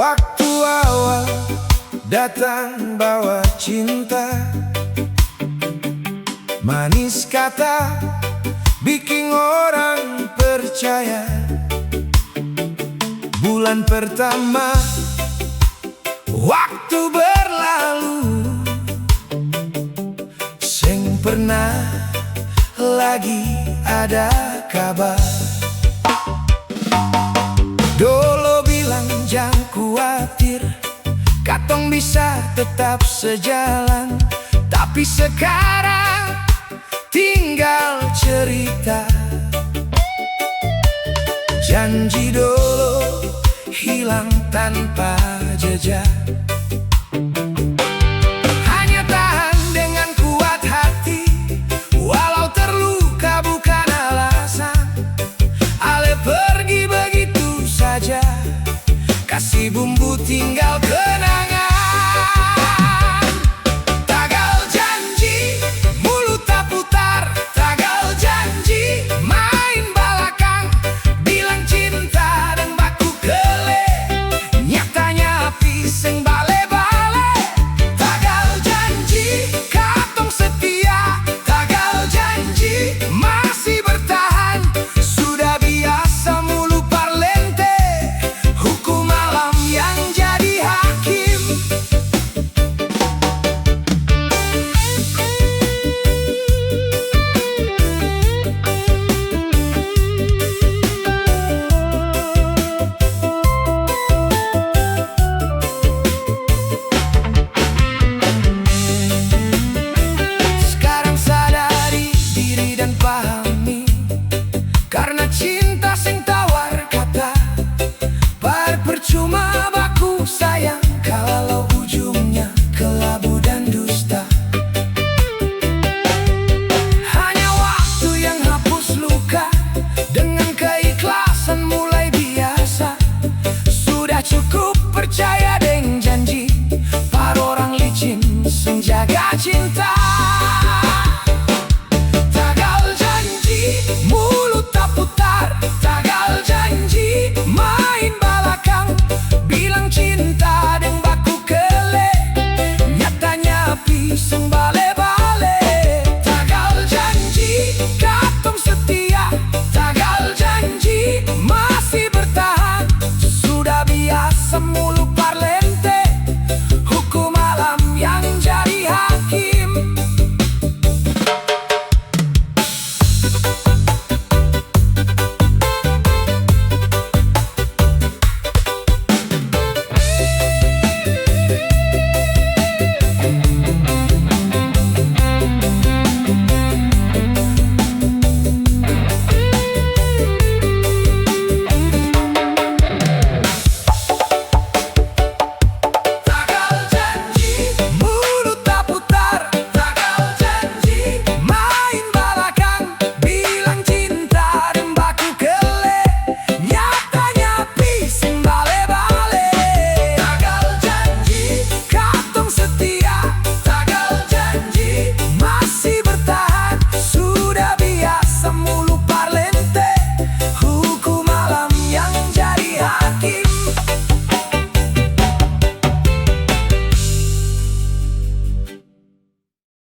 Waktu awal datang bawa cinta, manis kata bikin orang percaya. Bulan pertama waktu berlalu, seng pernah lagi ada kabar. Dolo bilang jangan khawatir, katong bisa tetap sejalan. Tapi sekarang tinggal cerita. Janji dulu hilang tanpa jejak. Hanya tahan dengan kuat hati, walau terluka bukan alasan. Ale pergi begitu saja, kasih bumbu tinggal kenangan. Tagal janji, mulut tak putar. Tagal janji, main balakang. Bilang cinta dan baku kele, nyatanya api seng bale-bale. Tagal janji, katong setia. Tagal janji, masih bertahan. Sudah biasa mulu parlente, hukum alam yang jadi hakim. Sekarang sadari diri dan pahami, karena cinta sing tawar kata. Percuma baku sayang kalau ujungnya kelabu dan dusta. Hanya waktu yang hapus luka, dengan keikhlasan mulai biasa. Sudah cukup percaya deh.